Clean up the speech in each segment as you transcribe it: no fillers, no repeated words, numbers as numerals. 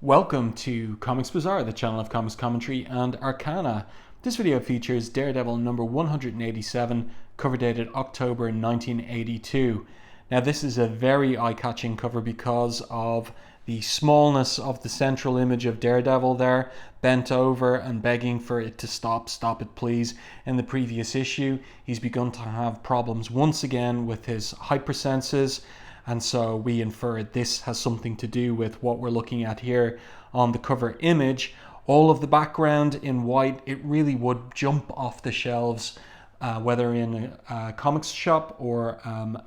Welcome to Comics Bazaar, the channel of comics commentary and arcana. This video features Daredevil number 187, cover dated October 1982. Now this is a very eye-catching cover because of the smallness of the central image of Daredevil there, bent over and begging for it to stop it please. In the previous issue, he's begun to have problems once again with his hypersenses, and so we infer this has something to do with what we're looking at here on the cover image. All of the background in white, it really would jump off the shelves, whether in a comics shop or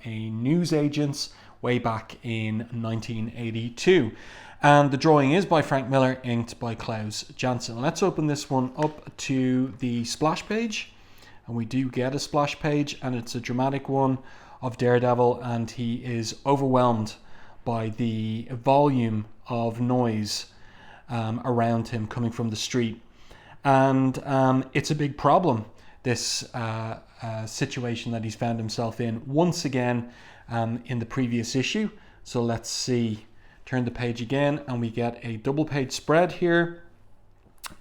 a newsagent's way back in 1982. And the drawing is by Frank Miller, inked by Klaus Janson. Let's open this one up to the splash page. And we do get a splash page, and it's a dramatic one of Daredevil, and he is overwhelmed by the volume of noise around him coming from the street. And it's a big problem, this situation that he's found himself in once again in the previous issue. So let's see, turn the page again, and we get a double page spread here.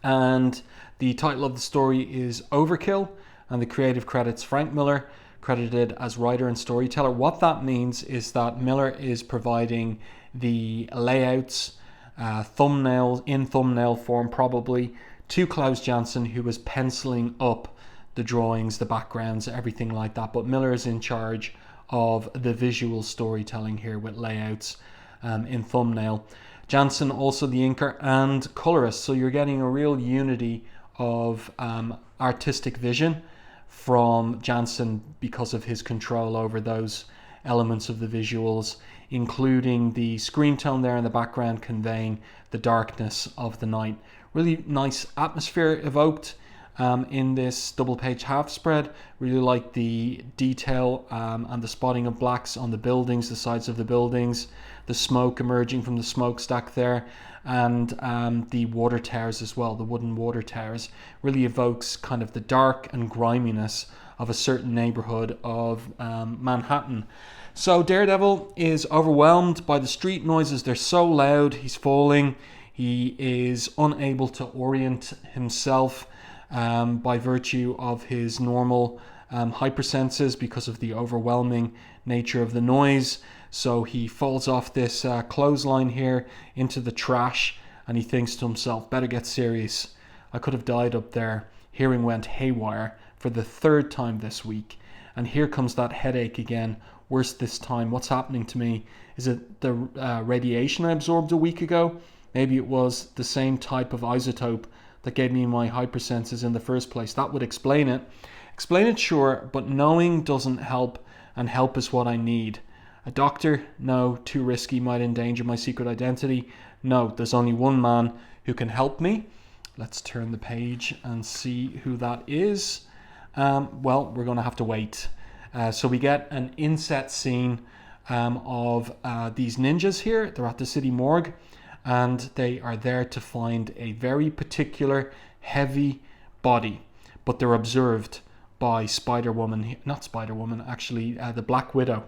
And the title of the story is Overkill, and the creative credits Frank Miller, credited as writer and storyteller. What that means is that Miller is providing the layouts, thumbnails in thumbnail form probably, to Klaus Janson, who was penciling up the drawings, the backgrounds, everything like that. But Miller is in charge of the visual storytelling here with layouts in thumbnail. Janson also the inker and colorist, so you're getting a real unity of artistic vision from Janson because of his control over those elements of the visuals, including the screen tone there in the background conveying the darkness of the night. Really nice atmosphere evoked in this double page half spread. Really like the detail and the spotting of blacks on the buildings, the sides of the buildings, the smoke emerging from the smokestack there, and the water towers as well, the wooden water towers. Really evokes kind of the dark and griminess of a certain neighborhood of Manhattan. So Daredevil is overwhelmed by the street noises. They're so loud, he's falling. He is unable to orient himself by virtue of his normal hypersenses because of the overwhelming nature of the noise. So he falls off this clothesline here into the trash, and he thinks to himself, better get serious. I could have died up there. Hearing went haywire for the third time this week. And here comes that headache again, worse this time. What's happening to me? Is it the radiation I absorbed a week ago? Maybe it was the same type of isotope that gave me my hypersenses in the first place. That would explain it. Explain it, sure, but knowing doesn't help, and help is what I need. A doctor? No, too risky, might endanger my secret identity. No, there's only one man who can help me. Let's turn the page and see who that is. Well, we're going to have to wait. So we get an inset scene of these ninjas here. They're at the city morgue, and they are there to find a very particular heavy body, but they're observed by the Black Widow,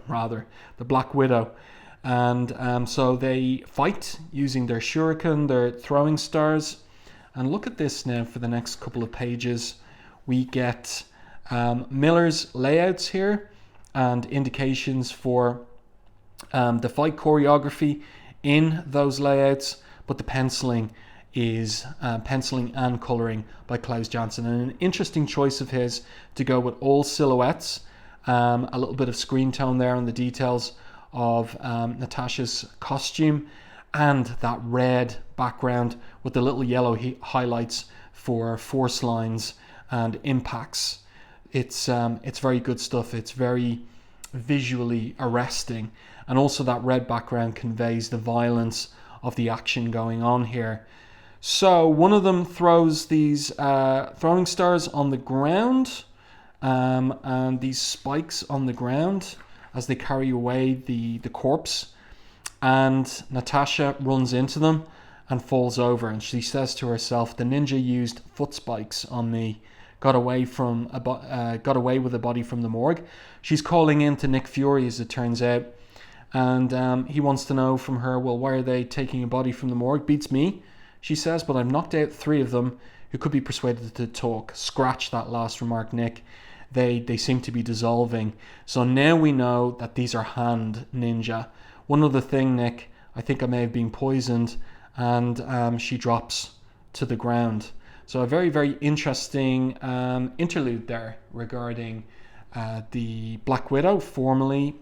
the Black Widow. And so they fight using their shuriken, their throwing stars. And look at this now for the next couple of pages. We get Miller's layouts here and indications for the fight choreography in those layouts, but the penciling is penciling and colouring by Klaus Janson, and an interesting choice of his to go with all silhouettes, a little bit of screen tone there on the details of Natasha's costume, and that red background with the little yellow highlights for force lines and impacts. It's very good stuff. It's very visually arresting, and also that red background conveys the violence of the action going on here. So one of them throws these throwing stars on the ground, and these spikes on the ground as they carry away the corpse, and Natasha runs into them and falls over, and she says to herself, the ninja used foot spikes on me, got away with a body from the morgue. She's calling in to Nick Fury, as it turns out, And he wants to know from her, well, why are they taking a body from the morgue? Beats me, she says, but I've knocked out 3 of them who could be persuaded to talk. Scratch that last remark, Nick. They seem to be dissolving. So now we know that these are hand ninja. One other thing, Nick, I think I may have been poisoned, and she drops to the ground. So a very, very interesting interlude there regarding the Black Widow, formerly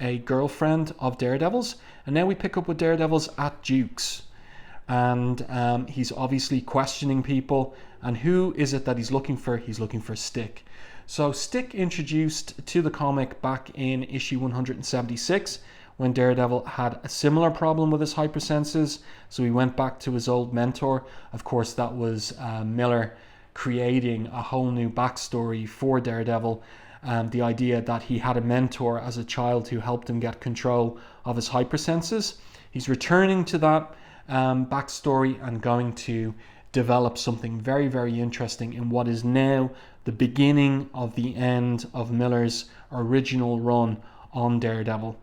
a girlfriend of Daredevil's. And now we pick up with Daredevil's at Duke's. And he's obviously questioning people. And who is it that he's looking for? He's looking for Stick. So Stick introduced to the comic back in issue 176 when Daredevil had a similar problem with his hypersenses. So he went back to his old mentor. Of course, that was Miller creating a whole new backstory for Daredevil. The idea that he had a mentor as a child who helped him get control of his hypersenses. He's returning to that backstory and going to develop something very, very interesting in what is now the beginning of the end of Miller's original run on Daredevil.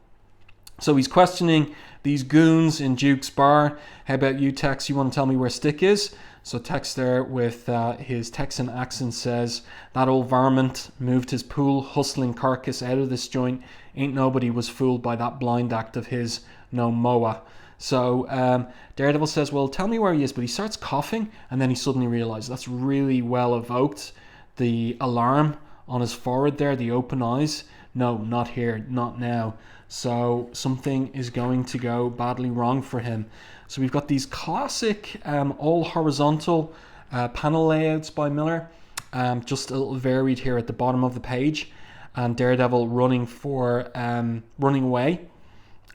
So he's questioning these goons in Duke's bar. How about you, Tex? You want to tell me where Stick is? So Tex there with his Texan accent says, that old varmint moved his pool hustling carcass out of this joint. Ain't nobody was fooled by that blind act of his, no moa. So Daredevil says, well, tell me where he is. But he starts coughing, and then he suddenly realizes that's really well evoked. The alarm on his forehead there, the open eyes. No, not here, not now. So something is going to go badly wrong for him. So we've got these classic all horizontal panel layouts by Miller, just a little varied here at the bottom of the page, and Daredevil running away,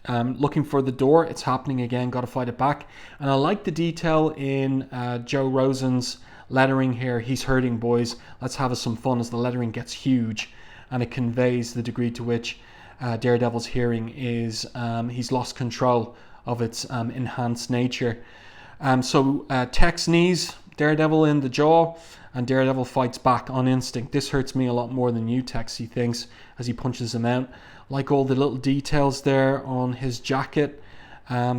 looking for the door. It's happening again, got to fight it back. And I like the detail in Joe Rosen's lettering here. He's hurting, boys. Let's have some fun, as the lettering gets huge, and it conveys the degree to which Daredevil's hearing is he's lost control of its enhanced nature. So Tex knees Daredevil in the jaw, and Daredevil fights back on instinct. This hurts me a lot more than you, Tex, he thinks, as he punches him out. Like all the little details there on his jacket,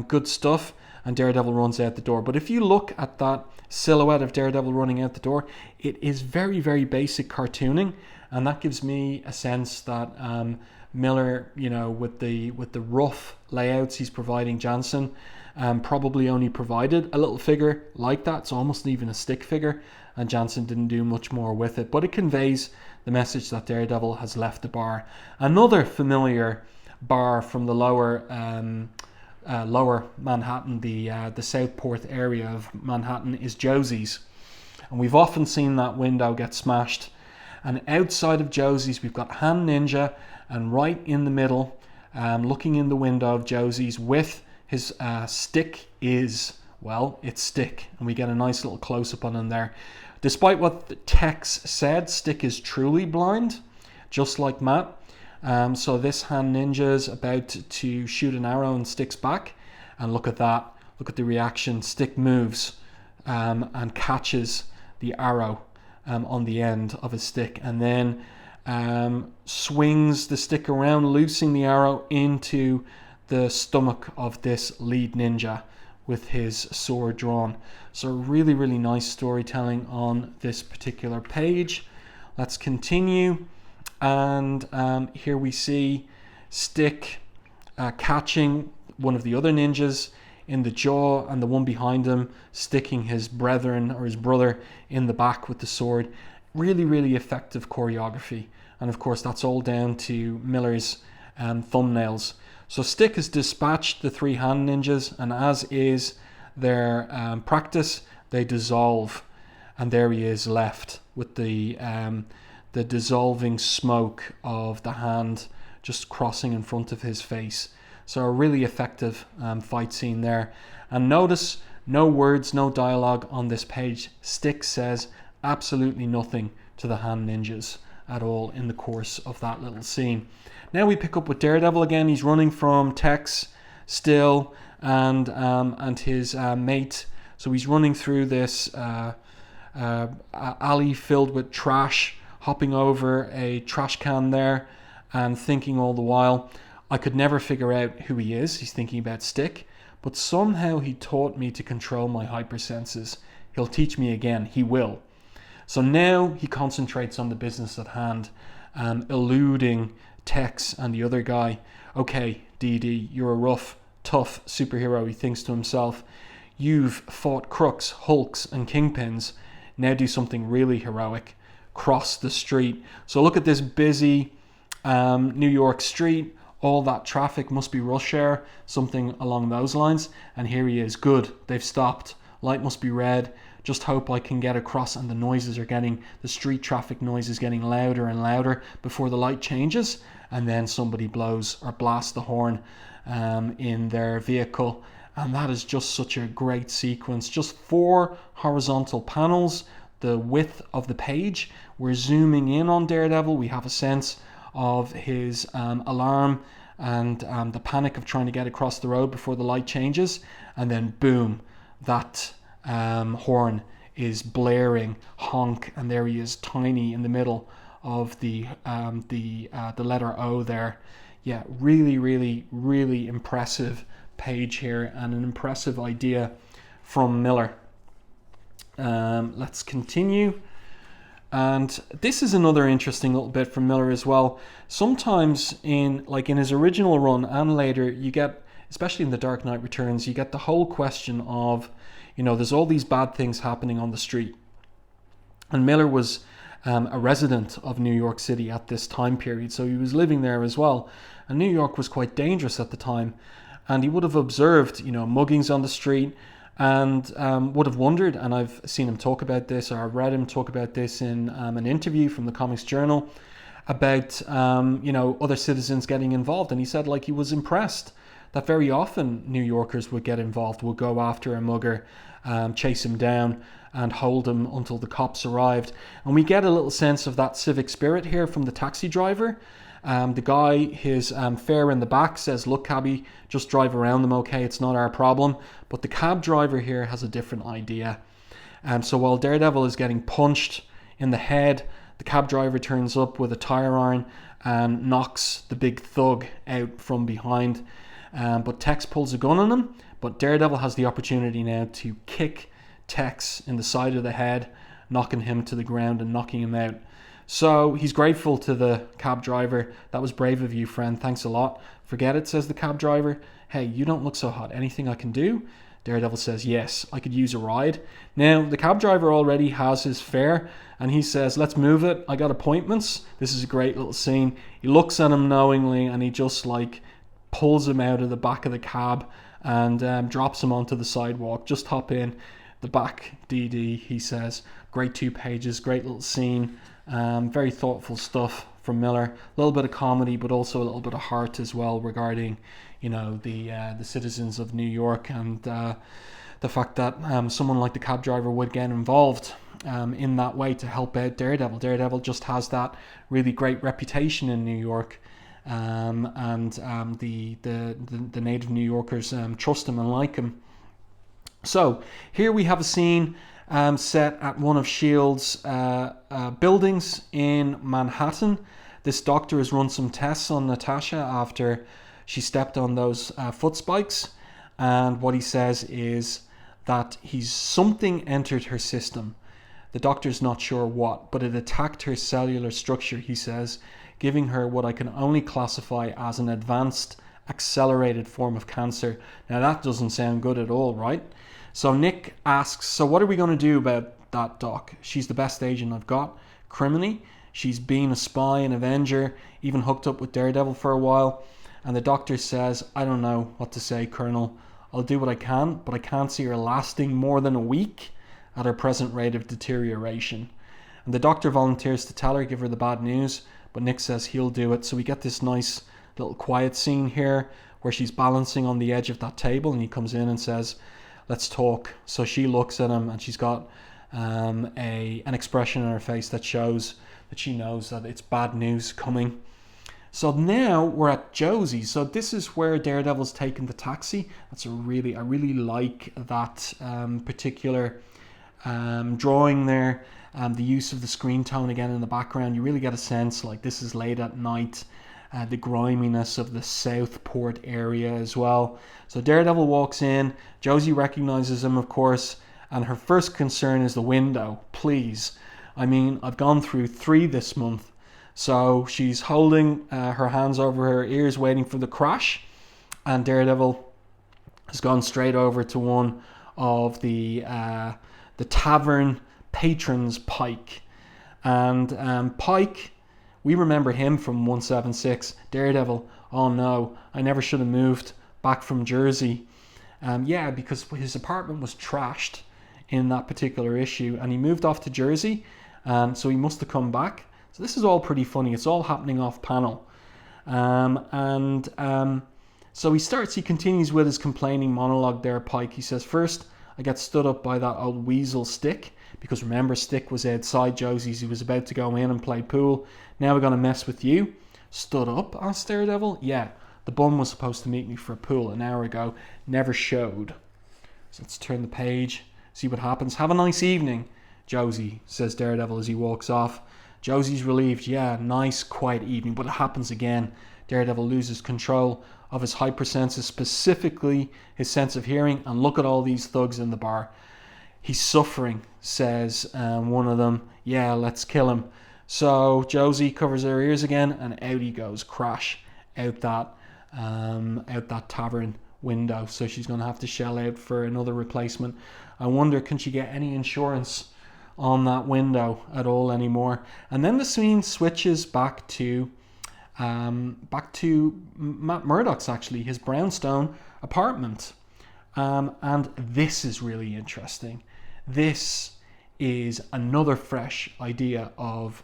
good stuff. And Daredevil runs out the door. But if you look at that silhouette of Daredevil running out the door, it is very, very basic cartooning, and that gives me a sense that Miller, with the rough layouts he's providing Janson, probably only provided a little figure like that. It's almost even a stick figure, and Janson didn't do much more with it. But it conveys the message that Daredevil has left the bar. Another familiar bar from the lower Manhattan, the Southport area of Manhattan, is Josie's. And we've often seen that window get smashed. And outside of Josie's, we've got Hand Ninja, and right in the middle, looking in the window of Josie's with his stick is, well, it's Stick. And we get a nice little close-up on him there. Despite what the text said, Stick is truly blind, just like Matt. So this Hand Ninja's about to shoot an arrow and Stick's back. And look at that. Look at the reaction. Stick moves and catches the arrow on the end of his stick, and then swings the stick around, loosing the arrow into the stomach of this lead ninja with his sword drawn. So really, really nice storytelling on this particular page. Let's continue. And here we see Stick catching one of the other ninjas in the jaw, and the one behind him sticking his brethren or his brother in the back with the sword. Really, really effective choreography. And of course, that's all down to Miller's thumbnails. So Stick has dispatched the 3 hand ninjas, and as is their practice, they dissolve. And there he is left with the dissolving smoke of the hand just crossing in front of his face. So a really effective fight scene there. And notice no words, no dialogue on this page. Stick says absolutely nothing to the hand ninjas at all in the course of that little scene. Now we pick up with Daredevil again. He's running from Tex still and his mate. So he's running through this alley filled with trash, hopping over a trash can there and thinking all the while, I could never figure out who he is. He's thinking about Stick. But somehow he taught me to control my hypersenses. He'll teach me again. He will. So now he concentrates on the business at hand, eluding Tex and the other guy. Okay, DD, you're a rough, tough superhero, he thinks to himself. You've fought crooks, hulks, and kingpins. Now do something really heroic. Cross the street. So look at this busy New York street. All that traffic must be rush hour, something along those lines. And here he is. Good, they've stopped. Light must be red. Just hope I can get across. And the street traffic noise is getting louder and louder before the light changes. And then somebody blows or blasts the horn in their vehicle. And that is just such a great sequence. Just 4 horizontal panels, the width of the page. We're zooming in on Daredevil. We have a sense of his alarm and the panic of trying to get across the road before the light changes, and then boom, that horn is blaring, honk, and there he is, tiny in the middle of the letter O there. Yeah, really, really, really impressive page here, and an impressive idea from Miller. Let's continue. And this is another interesting little bit from Miller as well. Sometimes in his original run and later, you get, especially in The Dark Knight Returns, you get the whole question of, there's all these bad things happening on the street. And Miller was a resident of New York City at this time period, so he was living there as well. And New York was quite dangerous at the time. And he would have observed, muggings on the street, and would have wondered, and I've seen him talk about this, or I've read him talk about this in an interview from the Comics Journal, about other citizens getting involved. And he said he was impressed that very often New Yorkers would get involved, would go after a mugger, chase him down and hold him until the cops arrived. And we get a little sense of that civic spirit here from the taxi driver. The guy, his fare in the back says, look, cabbie, just drive around them, okay? It's not our problem. But the cab driver here has a different idea. So while Daredevil is getting punched in the head, the cab driver turns up with a tire iron and knocks the big thug out from behind. But Tex pulls a gun on him. But Daredevil has the opportunity now to kick Tex in the side of the head, knocking him to the ground and knocking him out. So he's grateful to the cab driver. That was brave of you, friend. Thanks a lot. Forget it, says the cab driver. Hey, you don't look so hot. Anything I can do? Daredevil says, yes, I could use a ride. Now, the cab driver already has his fare, and he says, let's move it. I got appointments. This is a great little scene. He looks at him knowingly, and he just pulls him out of the back of the cab and drops him onto the sidewalk. Just hop in. The back, DD, he says. Great 2 pages, great little scene. Very thoughtful stuff from Miller. A little bit of comedy, but also a little bit of heart as well regarding, the citizens of New York, and the fact that someone like the cab driver would get involved in that way to help out Daredevil. Daredevil just has that really great reputation in New York, and the native New Yorkers trust him and like him. So here we have a scene set at one of S.H.I.E.L.D.'s buildings in Manhattan. This doctor has run some tests on Natasha after she stepped on those foot spikes. And what he says is that something entered her system. The doctor's not sure what, but it attacked her cellular structure, he says, giving her what I can only classify as an advanced, accelerated form of cancer. Now that doesn't sound good at all, right? So Nick asks, so what are we going to do about that, Doc? She's the best agent I've got. Criminally, she's been a spy, an Avenger, even hooked up with Daredevil for a while. And the doctor says, I don't know what to say, Colonel. I'll do what I can, but I can't see her lasting more than a week at her present rate of deterioration. And the doctor volunteers to tell her, give her the bad news, but Nick says he'll do it. So we get this nice little quiet scene here where she's balancing on the edge of that table, and he comes in and says, let's talk. So she looks at him, and she's got an expression on her face that shows that she knows that it's bad news coming. So now we're at Josie's. So this is where Daredevil's taken the taxi. I really like that particular drawing there. The use of the screen tone again in the background. You really get a sense like this is late at night. the griminess of the Southport area as well. So Daredevil walks in, Josie recognizes him, of course, and her first concern is the window. Please. I mean, I've gone through 3 this month. So she's holding her hands over her ears waiting for the crash, and Daredevil has gone straight over to one of the tavern patrons, Pike. And Pike, we remember him from 176. Daredevil, oh no, I never should have moved back from Jersey. Yeah, because his apartment was trashed in that particular issue, and he moved off to Jersey, so he must have come back. So this is all pretty funny. It's all happening off panel. So he continues with his complaining monologue there, Pike. He says, first, I get stood up by that old weasel Stick, because remember, Stick was outside Josie's. He was about to go in and play pool. Now we're going to mess with you. Stood up, asked Daredevil. Yeah, the bum was supposed to meet me for a pool an hour ago. Never showed. So let's turn the page, see what happens. Have a nice evening, Josie, says Daredevil as he walks off. Josie's relieved. Yeah, nice, quiet evening. But it happens again. Daredevil loses control of his hypersenses, specifically his sense of hearing. And look at all these thugs in the bar. He's suffering, says one of them. Yeah, let's kill him. So Josie covers her ears again, and out he goes, crash, out that tavern window. So she's going to have to shell out for another replacement. I wonder, can she get any insurance on that window at all anymore? And then the scene switches back to Matt Murdock's, actually, his brownstone apartment. And this is really interesting. This is another fresh idea of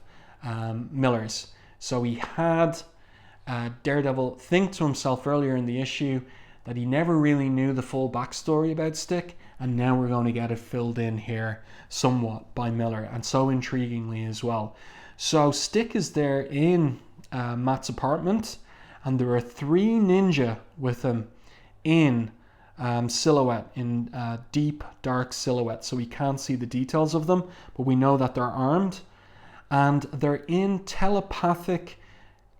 Miller's. So he had Daredevil think to himself earlier in the issue that he never really knew the full backstory about Stick, and now we're going to get it filled in here somewhat by Miller, and so intriguingly as well. So Stick is there in Matt's apartment, and there are 3 ninja with him in silhouette, in deep dark silhouette, so we can't see the details of them, but we know that they're armed, and they're in telepathic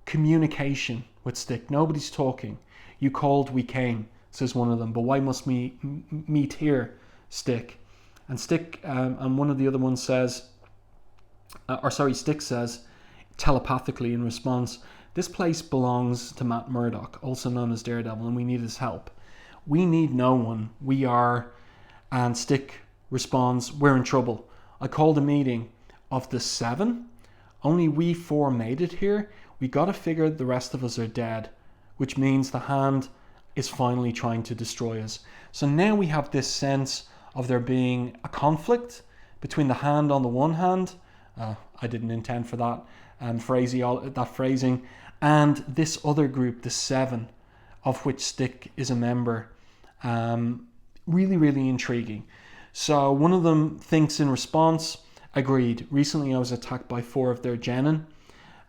communication with Stick. Nobody's talking. You called, we came, says one of them, but why must we meet here, Stick? And Stick, and one of the other ones says, Stick says telepathically in response, this place belongs to Matt Murdock, also known as Daredevil, and we need his help. We need no one. We are... And Stick responds, we're in trouble. I called a meeting of the 7. Only we 4 made it here. We gotta figure the rest of us are dead, which means the Hand is finally trying to destroy us. So now we have this sense of there being a conflict between the Hand on the one hand, I didn't intend for that phrasing, and this other group, the 7, of which Stick is a member. Really, really intriguing. So one of them thinks in response, agreed. Recently I was attacked by 4 of their genin.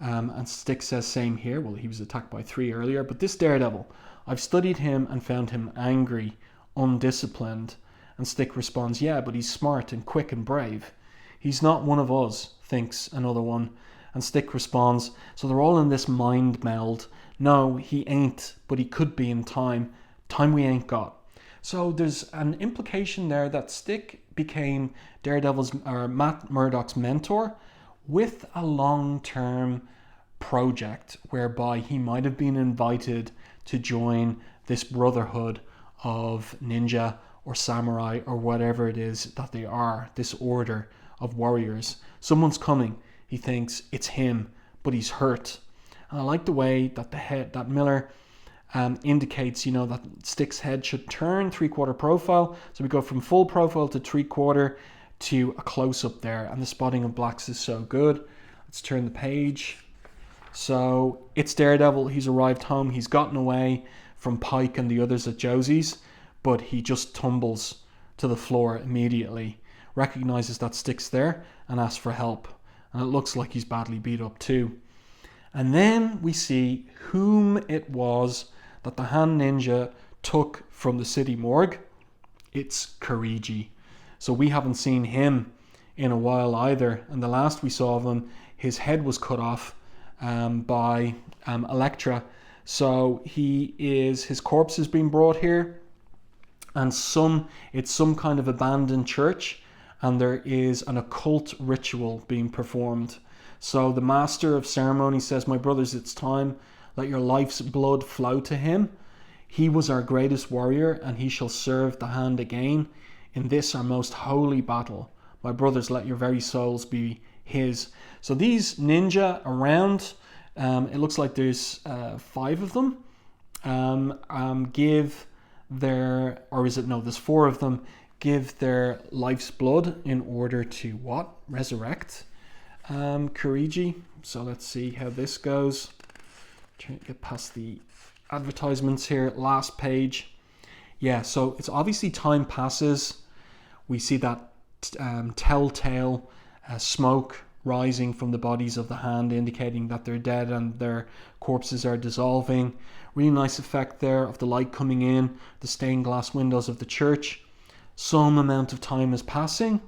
And Stick says same here. Well, he was attacked by 3 earlier. But this Daredevil, I've studied him and found him angry, undisciplined. And Stick responds, yeah, but he's smart and quick and brave. He's not one of us, thinks another one. And Stick responds, so they're all in this mind meld. No, he ain't, but he could be in time. Time we ain't got. So there's an implication there that Stick became Matt Murdock's mentor, with a long-term project whereby he might have been invited to join this brotherhood of ninja or samurai or whatever it is that they are, this order of warriors. Someone's coming. He thinks it's him, but he's hurt. And I like the way that that Miller indicates, that Stick's head should turn 3/4 profile. So we go from full profile to 3/4 to a close-up there, and the spotting of blacks is so good. Let's turn the page. So it's Daredevil. He's arrived home. He's gotten away from Pike and the others at Josie's, but he just tumbles to the floor immediately, recognizes that Stick's there, and asks for help. And it looks like he's badly beat up too. And then we see whom it was that the Hand Ninja took from the city morgue. It's Kirigi. So we haven't seen him in a while either. And the last we saw of him, his head was cut off by Elektra. So his corpse is being brought here, and it's some kind of abandoned church, and there is an occult ritual being performed. So the master of ceremony says, "My brothers, it's time. Let your life's blood flow to him. He was our greatest warrior, and he shall serve the hand again in this our most holy battle. My brothers, let your very souls be his." So these ninja around, it looks like there's 5 of them, give their, or is it, no, there's 4 of them, give their life's blood in order to what? Resurrect Kirigi. So let's see how this goes. Trying to get past the advertisements here. Last page. Yeah, so it's obviously time passes. We see that telltale smoke rising from the bodies of the hand, indicating that they're dead and their corpses are dissolving. Really nice effect there of the light coming in, the stained glass windows of the church. Some amount of time is passing,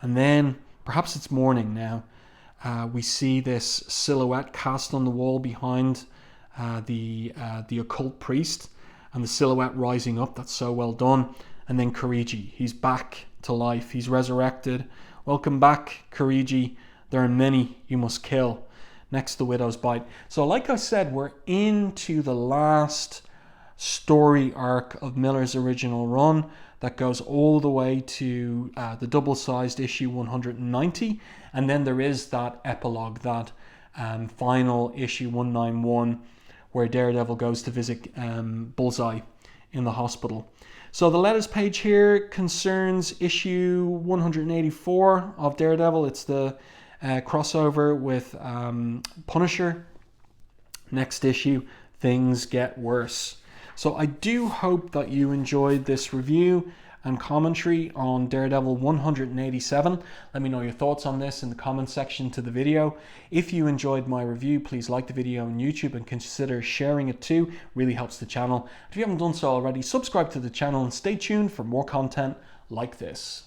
and then perhaps it's morning now. We see this silhouette cast on the wall behind the occult priest, and the silhouette rising up. That's so well done. And then Kirigi, he's back to life. He's resurrected. Welcome back, Kirigi. There are many you must kill. Next, the Widow's Bite. So like I said, we're into the last story arc of Miller's original run that goes all the way to the double-sized issue 190. And then there is that epilogue, that final issue 191, where Daredevil goes to visit Bullseye in the hospital. So the letters page here concerns issue 184 of Daredevil. It's the crossover with Punisher. Next issue, things get worse. So I do hope that you enjoyed this review and commentary on Daredevil 187. Let me know your thoughts on this in the comment section to the video. If you enjoyed my review, please like the video on YouTube and consider sharing it too. Really helps the channel. If you haven't done so already, subscribe to the channel and stay tuned for more content like this.